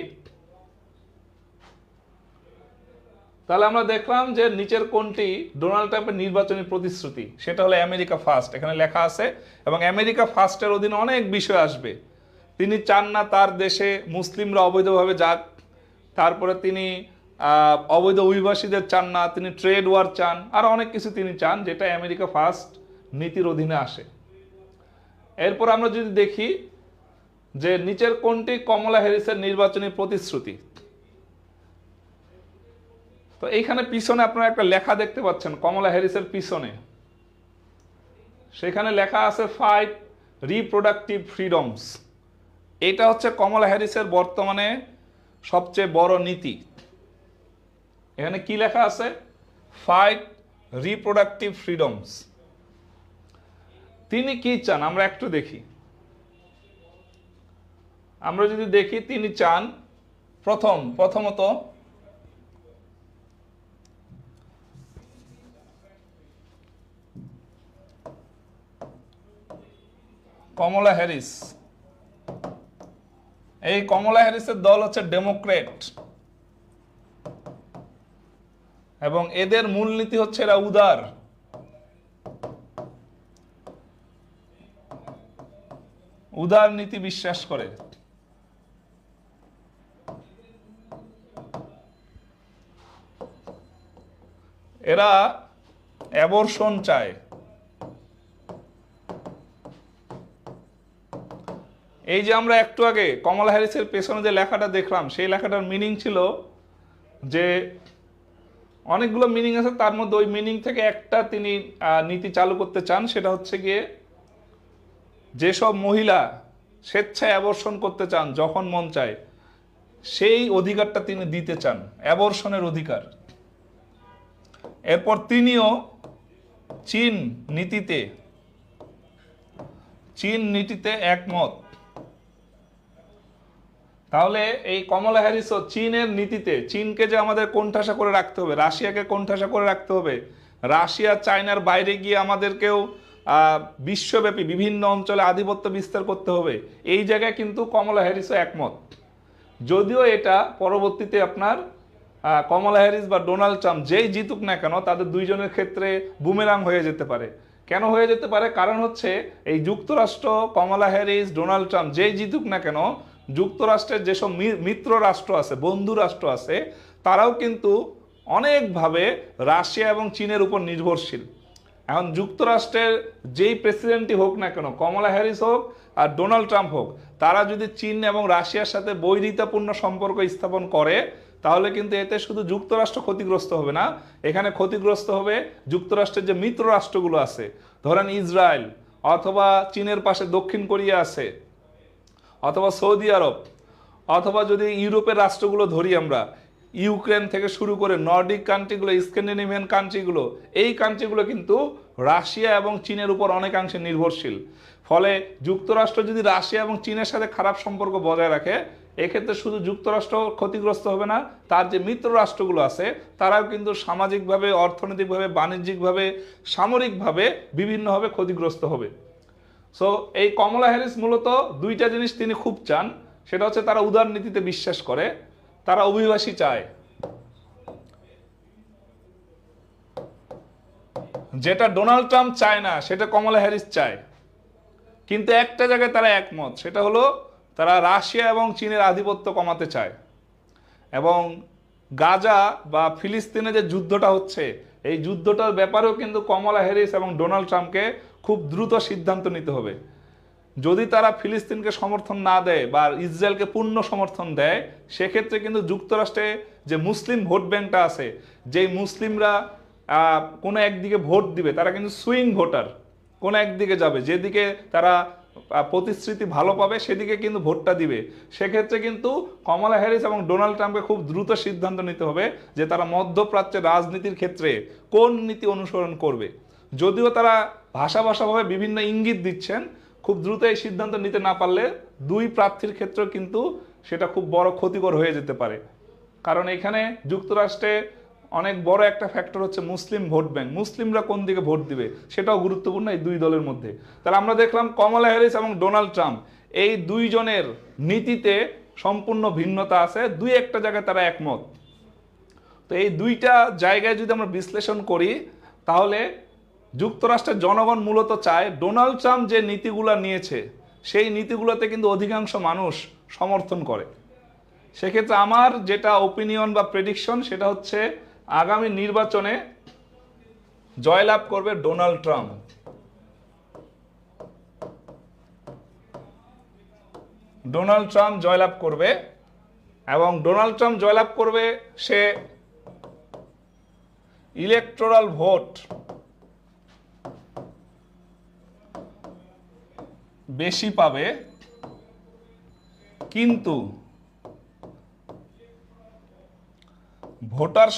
তাহলে আমরা দেখলাম যে নিচের কোনটি ডোনাল্ড ট্রাম্পের নির্বাচনী প্রতিশ্রুতি, সেটা হলো আমেরিকা ফার্স্ট, এখানে লেখা আছে। এবং আমেরিকা ফার্স্টের অধীনে অনেক বিষয় আসবে। তিনি চান না তার দেশে মুসলিমরা অবৈধভাবে যাক, তারপরে তিনি অবৈধ অভিবাসীদের চান না, তিনি ট্রেড ওয়ার চান, আর অনেক কিছু তিনি চান যেটা আমেরিকা ফার্স্ট নীতির অধীনে আসে। এরপর আমরা যদি দেখি যে নিচের কোনটি কমলা হ্যারিসের নির্বাচনী প্রতিশ্রুতি, তো এইখানে পিছনে আপনারা একটা লেখা দেখতে পাচ্ছেন কমলা হ্যারিসের পিছনে, সেখানে লেখা আছে ফাইট রিপ্রোডাক্টিভ ফ্রিডমস। এটা হচ্ছে কমলা হ্যারিসের বর্তমানে সবচেয়ে বড় নীতি। এখানে কি লেখা আছে? Fight reproductive freedoms. তিনি কি চান আমরা একটু দেখি। আমরা যদি দেখি তিনি চান প্রথমত কমলা হ্যারিস, এই কমলা হ্যারিসের দল হচ্ছে ডেমোক্রেট এবং এদের মূলনীতি হচ্ছে এরা উদার নীতি বিশ্বাস করে। এরা অ্যাবর্শন চায়। এই যে আমরা একটু আগে কমলা হ্যারিসের পেছনে যে লেখাটা দেখলাম, সেই লেখাটার মিনিং ছিল যে অনেকগুলো মিনিং আছে, তার মধ্যে ওই মিনিং থেকে একটা তিনি নীতি চালু করতে চান, সেটা হচ্ছে গিয়ে যেসব মহিলা স্বেচ্ছায় অ্যাবর্শন করতে চান যখন মন চায়, সেই অধিকারটা তিনি দিতে চান, অ্যাবর্শনের অধিকার। এরপর তিনিও চীন নীতিতে একমত। তাহলে এই কমলা হ্যারিসও চীনের নীতিতে, চীনকে যে আমাদের কোণঠাসা করে রাখতে হবে, রাশিয়াকে কোণঠাসা করে রাখতে হবে, রাশিয়া চায়নার বাইরে গিয়ে আমাদেরকেও বিশ্বব্যাপী বিভিন্ন অঞ্চলে আধিপত্য বিস্তার করতে হবে, এই জায়গায় কিন্তু কমলা হ্যারিসও একমত। যদিও এটা পরবর্তীতে আপনার কমলা হ্যারিস বা ডোনাল্ড ট্রাম্প যেই জিতুক না কেন তাদের দুইজনের ক্ষেত্রে বুমেরাং হয়ে যেতে পারে। কেন হয়ে যেতে পারে? কারণ হচ্ছে এই যুক্তরাষ্ট্র, কমলা হ্যারিস, ডোনাল্ড ট্রাম্প যেই জিতুক না কেন, যুক্তরাষ্ট্রের যেসব মিত্র রাষ্ট্র আছে, বন্ধু রাষ্ট্র আছে, তারাও কিন্তু অনেকভাবে রাশিয়া এবং চীনের উপর নির্ভরশীল। এখন যুক্তরাষ্ট্রের যেই প্রেসিডেন্টই হোক না কেন, কমলা হ্যারিস হোক আর ডোনাল্ড ট্রাম্প হোক, তারা যদি চীন এবং রাশিয়ার সাথে বৈরিতাপূর্ণ সম্পর্ক স্থাপন করে, তাহলে কিন্তু এতে শুধু যুক্তরাষ্ট্র ক্ষতিগ্রস্ত হবে না, এখানে ক্ষতিগ্রস্ত হবে যুক্তরাষ্ট্রের যে মিত্র রাষ্ট্রগুলো আছে, ধরেন ইসরায়েল অথবা চীনের পাশে দক্ষিণ কোরিয়া আছে, অথবা সৌদি আরব, অথবা যদি ইউরোপের রাষ্ট্রগুলো ধরি আমরা, ইউক্রেন থেকে শুরু করে নর্ডিক কান্ট্রিগুলো, স্ক্যান্ডিনেভিয়ান কান্ট্রিগুলো, এই কান্ট্রিগুলো কিন্তু রাশিয়া এবং চীনের উপর অনেকাংশে নির্ভরশীল। ফলে যুক্তরাষ্ট্র যদি রাশিয়া এবং চীনের সাথে খারাপ সম্পর্ক বজায় রাখে, এক্ষেত্রে শুধু যুক্তরাষ্ট্র ক্ষতিগ্রস্ত হবে না, তার যে মিত্র রাষ্ট্রগুলো আছে তারাও কিন্তু সামাজিকভাবে, অর্থনৈতিকভাবে, বাণিজ্যিকভাবে, সামরিকভাবে বিভিন্নভাবে ক্ষতিগ্রস্ত হবে। সো এই কমলা হ্যারিস মূলত দুইটা জিনিস তিনি খুব চান, সেটা হচ্ছে তারা উদারনীতিতে বিশ্বাস করে, তারা অভিবাসী চায়, যেটা ডোনাল্ড ট্রাম্প চায় না সেটা কমলা হ্যারিস চায়। কিন্তু একটা জায়গায় তারা একমত, সেটা হলো তারা রাশিয়া এবং চীনের আধিপত্য কমাতে চায়। এবং গাজা বা ফিলিস্তিনে যে যুদ্ধটা হচ্ছে, এই যুদ্ধটার ব্যাপারেও কিন্তু কমলা হ্যারিস এবং ডোনাল্ড ট্রাম্পকে খুব দ্রুত সিদ্ধান্ত নিতে হবে। যদি তারা ফিলিস্তিনকে সমর্থন না দেয় বা ইসরায়েলকে পূর্ণ সমর্থন দেয়, সেক্ষেত্রে কিন্তু যুক্তরাষ্ট্রে যে মুসলিম ভোট ব্যাংকটা আছে, যেই মুসলিমরা কোনো একদিকে ভোট দিবে, তারা কিন্তু সুইং ভোটার, কোনো একদিকে যাবে, যেদিকে তারা প্রতিশ্রুতি ভালো পাবে সেদিকে কিন্তু ভোটটা দিবে। সেক্ষেত্রে কিন্তু কমলা হ্যারিস এবং ডোনাল্ড ট্রাম্পকে খুব দ্রুত সিদ্ধান্ত নিতে হবে যে তারা মধ্যপ্রাচ্যের রাজনীতির ক্ষেত্রে কোন নীতি অনুসরণ করবে। যদিও তারা ভাষাভাবে বিভিন্ন ইঙ্গিত দিচ্ছেন, খুব দ্রুত এই সিদ্ধান্ত নিতে না পারলে দুই প্রার্থীর ক্ষেত্রে কিন্তু সেটা খুব বড় ক্ষতিকর হয়ে যেতে পারে। কারণ এখানে যুক্তরাষ্ট্রে অনেক বড় একটা ফ্যাক্টর হচ্ছে মুসলিম ভোট ব্যাংক, মুসলিমরা কোন দিকে ভোট দিবে সেটাও গুরুত্বপূর্ণ এই দুই দলের মধ্যে। তাহলে আমরা দেখলাম কমলা হ্যারিস এবং ডোনাল্ড ট্রাম্প এই দুইজনের নীতিতে সম্পূর্ণ ভিন্নতা আছে, দুই একটা জায়গায় তারা একমত। তো এই দুইটা জায়গায় যদি আমরা বিশ্লেষণ করি, তাহলে যুক্তরাষ্ট্রের জনগণ মূলত চায় ডোনাল্ড ট্রাম্প যে নীতিগুলো নিয়েছে সেই নীতিগুলোতে কিন্তু অধিকাংশ মানুষ সমর্থন করে। সেক্ষেত্রে আমার যেটা ওপিনিয়ন বা প্রেডিকশন সেটা হচ্ছে আগামী নির্বাচনে জয়লাভ করবে ডোনাল্ড ট্রাম্প। ডোনাল্ড ট্রাম্প জয়লাভ করবে, এবং ডোনাল্ড ট্রাম্প জয়লাভ করবে, সে ইলেকটোরাল ভোট বেশি পাবে, কিন্তু ভোটার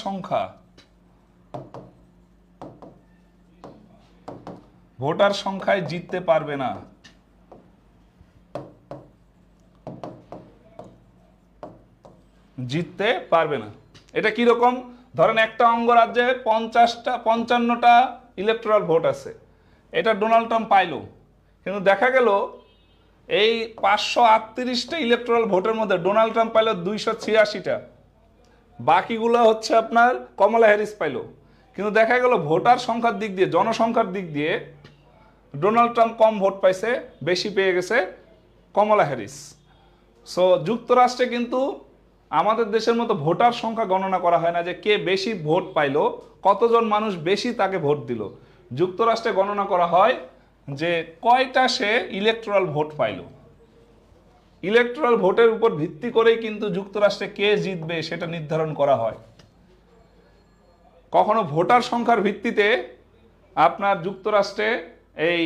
সংখ্যায় জিততে পারবে না। এটা কি রকম? ধরেন একটা অঙ্গরাজ্যে 55টা ইলেকটোরাল ভোট আছে, এটা ডোনাল্ড ট্রাম্প পাইলো, কিন্তু দেখা গেল এই 538টা ইলেকটোরাল ভোটের মধ্যে ডোনাল্ড ট্রাম্প পাইলো 286টা, বাকিগুলো হচ্ছে আপনার কমলা হ্যারিস পাইলো। কিন্তু দেখা গেল ভোটার সংখ্যার দিক দিয়ে, জনসংখ্যার দিক দিয়ে ডোনাল্ড ট্রাম্প কম ভোট পাইছে, বেশি পেয়ে গেছে কমলা হ্যারিস। সো যুক্তরাষ্ট্রে কিন্তু আমাদের দেশের মতো ভোটার সংখ্যা গণনা করা হয় না যে কে বেশি ভোট পাইলো, কতজন মানুষ বেশি তাকে ভোট দিল। যুক্তরাষ্ট্রে গণনা করা হয় যে কয়টা সে ইলেকটোরাল ভোট পাইলো। ইলেকটোরাল ভোটের উপর ভিত্তি করেই কিন্তু যুক্তরাষ্ট্রে কে জিতবে সেটা নির্ধারণ করা হয়। কখনো ভোটার সংখ্যার ভিত্তিতে আপনার যুক্তরাষ্ট্রে এই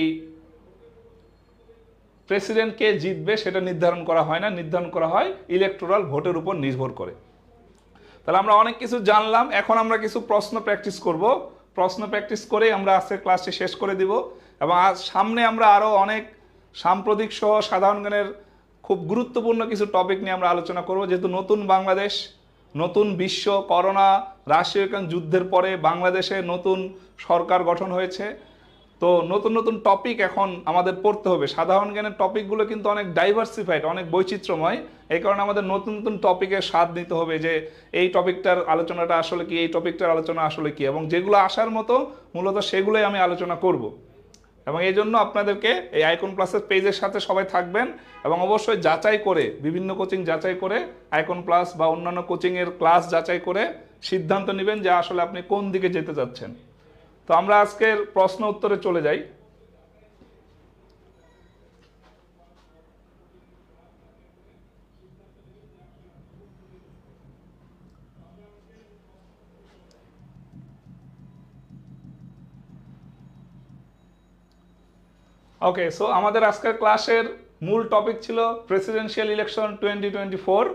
প্রেসিডেন্ট কে জিতবে সেটা নির্ধারণ করা হয় না, নির্ধারণ করা হয় ইলেকটোরাল ভোটের উপর নির্ভর করে। তাহলে আমরা অনেক কিছু জানলাম, এখন আমরা কিছু প্রশ্ন প্র্যাকটিস করব। প্রশ্ন প্র্যাকটিস করে আমরা আজকের ক্লাসটি শেষ করে দিব, এবং আজ সামনে আমরা আরও অনেক সাম্প্রতিক সহ সাধারণ জ্ঞানের খুব গুরুত্বপূর্ণ কিছু টপিক নিয়ে আমরা আলোচনা করব। যেহেতু নতুন বাংলাদেশ, নতুন বিশ্ব, করোনা, রাশিয়া ইউক্রেন যুদ্ধের পরে বাংলাদেশে নতুন সরকার গঠন হয়েছে, তো নতুন নতুন টপিক এখন আমাদের পড়তে হবে। সাধারণ জ্ঞানের টপিকগুলো কিন্তু অনেক ডাইভার্সিফাইড, অনেক বৈচিত্র্যময়, এই কারণে আমাদের নতুন নতুন টপিকের স্বাদ নিতে হবে যে এই টপিকটার আলোচনাটা আসলে কি, এই টপিকটার আলোচনা আসলে কি, এবং যেগুলো আসার মতো মূলত সেগুলোই আমি আলোচনা করব। এবং এই জন্য আপনাদেরকে এই আইকন প্লাসের পেজের সাথে সবাই থাকবেন, এবং অবশ্যই যাচাই করে, বিভিন্ন কোচিং যাচাই করে, আইকন প্লাস বা অন্যান্য কোচিংয়ের ক্লাস যাচাই করে সিদ্ধান্ত নেবেন যে আসলে আপনি কোন দিকে যেতে চাচ্ছেন। তো আমরা আজকের প্রশ্ন উত্তরে চলে যাই। ওকে, সো আমাদের আজকের ক্লাসের মূল টপিক ছিল প্রেসিডেন্সিয়াল ইলেকশন 2024।